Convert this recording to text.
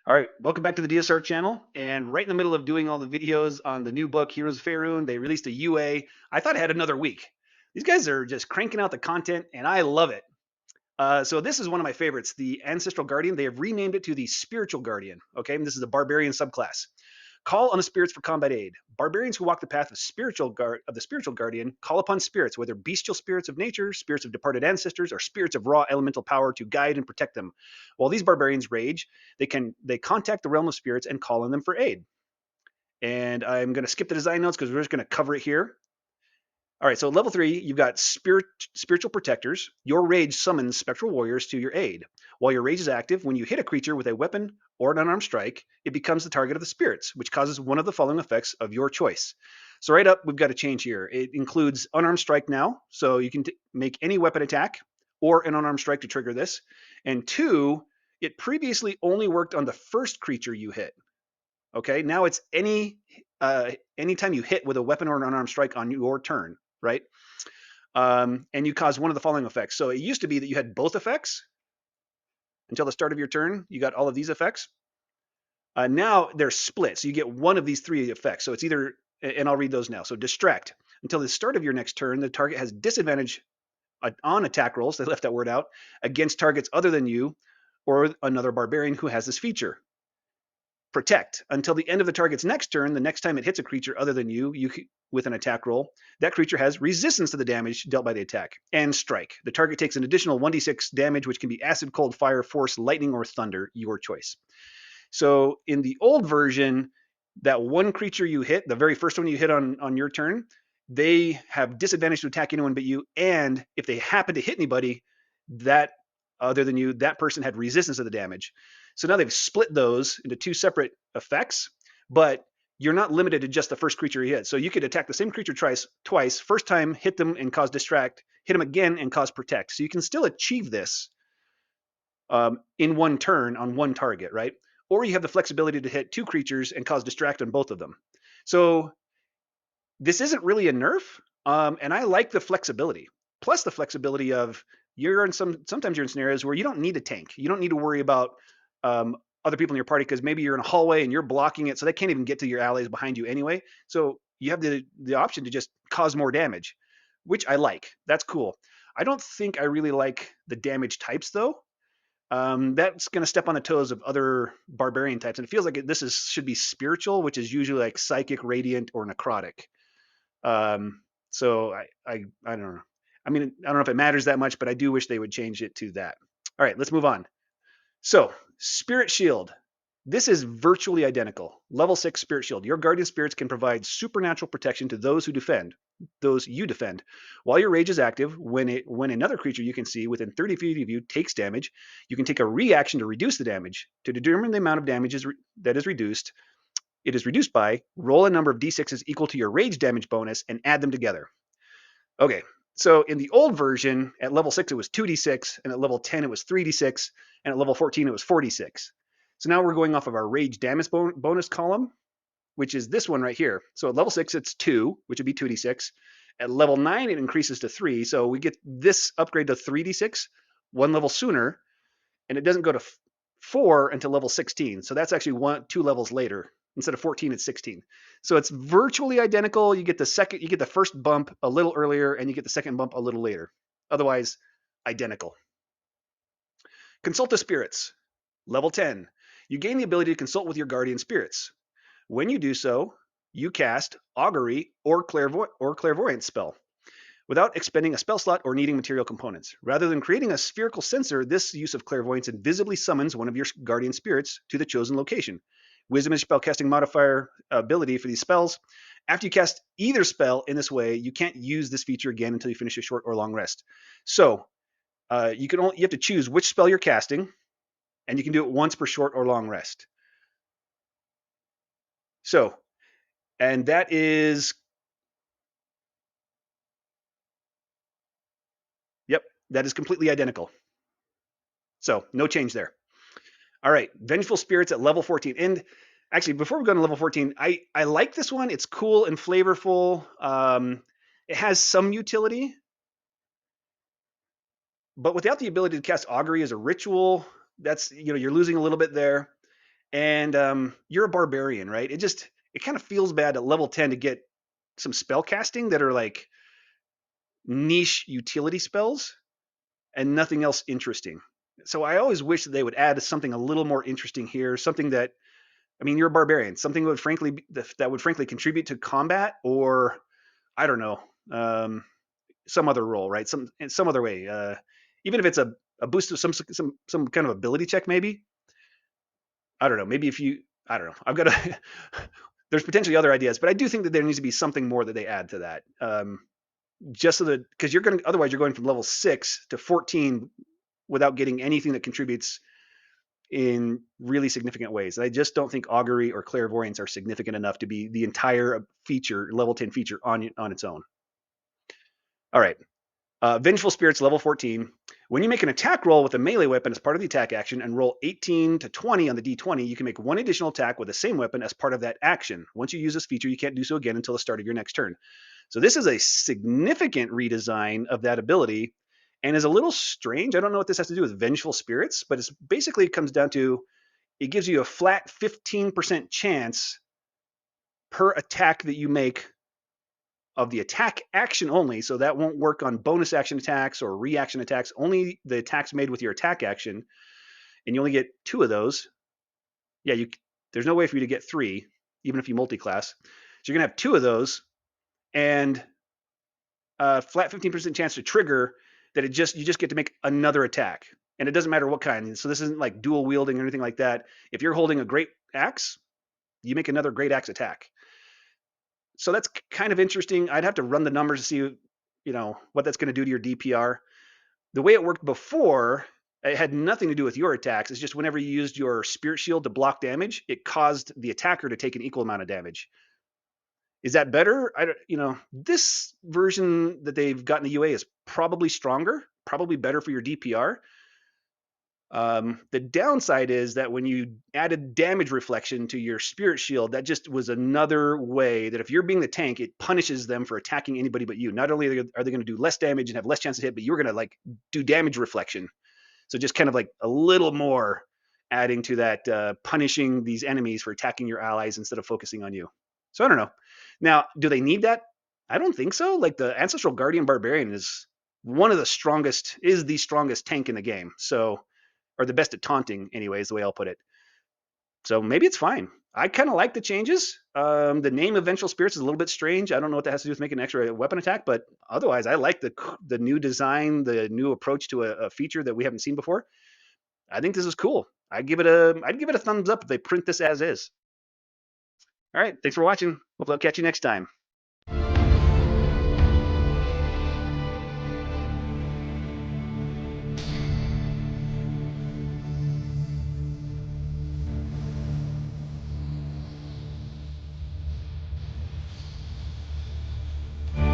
All right, welcome back to the DSR channel. And right in the middle of doing all the videos on the new book, Heroes of Faerun, they released a UA. I thought it had another week. These guys are just cranking out the content, and I love it. So this is one of my favorites, the Ancestral Guardian. They have renamed it to the Spiritual Guardian. Okay, and this is a Barbarian subclass. Call on the spirits for combat aid. Barbarians who walk the path of the spiritual guardian call upon spirits, whether bestial spirits of nature, spirits of departed ancestors, or spirits of raw elemental power, to guide and protect them. While these barbarians rage, they contact the realm of spirits and call on them for aid. And I'm going to skip the design notes because we're just going to cover it here. All right, so level 3, you've got spiritual protectors. Your rage summons spectral warriors to your aid. While your rage is active, when you hit a creature with a weapon or an unarmed strike, it becomes the target of the spirits, which causes one of the following effects of your choice. So right up, we've got a change here. It includes unarmed strike now, so you can make any weapon attack or an unarmed strike to trigger this. And 2, it previously only worked on the first creature you hit. Okay, now it's anytime you hit with a weapon or an unarmed strike on your turn, right? And you cause one of the following effects. So it used to be that you had both effects until the start of your turn. You got all of these effects. Now they're split. So you get one of these three effects. So it's either, and I'll read those now. So distract. Until the start of your next turn, the target has disadvantage on attack rolls. They left that word out against targets other than you or another barbarian who has this feature. Protect. Until the end of the target's next turn, the next time it hits a creature other than you with an attack roll, that creature has resistance to the damage dealt by the attack. And strike. The target takes an additional 1d6 damage, which can be acid, cold, fire, force, lightning, or thunder, your choice. So in the old version, that one creature you hit, the very first one you hit on your turn, they have disadvantage to attack anyone but you. And if they happen to hit anybody that other than you, that person had resistance to the damage. So now they've split those into two separate effects, but you're not limited to just the first creature you hit. So you could attack the same creature twice. First time, hit them and cause distract. Hit them again and cause protect. So you can still achieve this in one turn on one target, right? Or you have the flexibility to hit two creatures and cause distract on both of them. So this isn't really a nerf, and I like the flexibility. Plus the flexibility of sometimes you're in scenarios where you don't need a tank. You don't need to worry about other people in your party because maybe you're in a hallway and you're blocking it, so they can't even get to your allies behind you anyway. So you have the option to just cause more damage, which I like. That's cool. I don't think I really like the damage types though. That's going to step on the toes of other barbarian types, and it feels like should be spiritual, which is usually like psychic, radiant, or necrotic. So I don't know. I mean, I don't know if it matters that much, but I do wish they would change it to that. All right, let's move on. So, Spirit Shield. This is virtually identical. Level 6 Spirit Shield. Your guardian spirits can provide supernatural protection to those you defend. While your rage is active, when another creature you can see within 30 feet of you takes damage, you can take a reaction to reduce the damage. To determine the amount of damage that is reduced, it is reduced by roll a number of d6s equal to your rage damage bonus and add them together. Okay, so in the old version, at level 6 it was 2d6, and at level 10 it was 3d6, and at level 14 it was 4d6. So now we're going off of our rage damage bonus column, which is this one right here. So at level 6 it's 2, which would be 2d6. At level 9 it increases to 3, so we get this upgrade to 3d6 one level sooner, and it doesn't go to 4 until level 16. So that's actually 2 levels later. Instead of 14, it's 16. So it's virtually identical. You get the first bump a little earlier, and you get the second bump a little later. Otherwise, identical. Consult the spirits. Level 10. You gain the ability to consult with your guardian spirits. When you do so, you cast Augury or Clairvoyance spell without expending a spell slot or needing material components. Rather than creating a spherical sensor, this use of clairvoyance invisibly summons one of your guardian spirits to the chosen location. Wisdom is spellcasting modifier ability for these spells. After you cast either spell in this way, you can't use this feature again until you finish a short or long rest. So you have to choose which spell you're casting, and you can do it once per short or long rest. So, and that is, yep, that is completely identical. So no change there. All right, Vengeful Spirits at level 14. And actually, before we go to level 14, I like this one. It's cool and flavorful. It has some utility, but without the ability to cast Augury as a ritual, you're losing a little bit there. and you're a barbarian, right? It kind of feels bad at level 10 to get some spell casting that are like niche utility spells and nothing else interesting. So I always wish that they would add something a little more interesting here, something that, I mean, you're a barbarian, something that would frankly contribute to combat, or I don't know, some other role, right? Some in some other way. Even if it's a boost of some kind of ability check, maybe. I don't know. Maybe if you, I don't know. I've got to. There's potentially other ideas, but I do think that there needs to be something more that they add to that. Just so that, because you're going to, otherwise you're going from level 6 to 14 without getting anything that contributes in really significant ways. And I just don't think augury or clairvoyance are significant enough to be the entire feature, level 10 feature on its own. All right. Vengeful Spirits, level 14. When you make an attack roll with a melee weapon as part of the attack action and roll 18 to 20 on the d20, you can make one additional attack with the same weapon as part of that action. Once you use this feature, you can't do so again until the start of your next turn. So this is a significant redesign of that ability and is a little strange. I don't know what this has to do with Vengeful Spirits, but it's basically it comes down to it gives you a flat 15% chance per attack that you make of the attack action only. So that won't work on bonus action attacks or reaction attacks, only the attacks made with your attack action. And you only get 2 of those. Yeah, there's no way for you to get 3, even if you multi-class. So you're going to have 2 of those and a flat 15% chance to trigger that you just get to make another attack. And it doesn't matter what kind. So this isn't like dual wielding or anything like that. If you're holding a great axe, you make another great axe attack. So that's kind of interesting. I'd have to run the numbers to see, what that's going to do to your DPR. The way it worked before, it had nothing to do with your attacks. It's just whenever you used your spirit shield to block damage, it caused the attacker to take an equal amount of damage. Is that better? I don't, this version that they've got in the UA is probably stronger, probably better for your DPR. The downside is that when you added damage reflection to your spirit shield, that just was another way that if you're being the tank, it punishes them for attacking anybody but you. Not only are they going to do less damage and have less chance to hit, but you're going to like do damage reflection. So just kind of like a little more adding to that, punishing these enemies for attacking your allies instead of focusing on you. So I don't know. Now, do they need that? I don't think so. Like the Ancestral Guardian Barbarian is the strongest tank in the game. So, or the best at taunting, anyway, is the way I'll put it. So maybe it's fine. I kind of like the changes. The name of Vengeful Spirits is a little bit strange. I don't know what that has to do with making an extra weapon attack, but otherwise, I like the new design, the new approach to a feature that we haven't seen before. I think this is cool. I'd give it a thumbs up if they print this as is. All right, thanks for watching. Hope I'll catch you next time.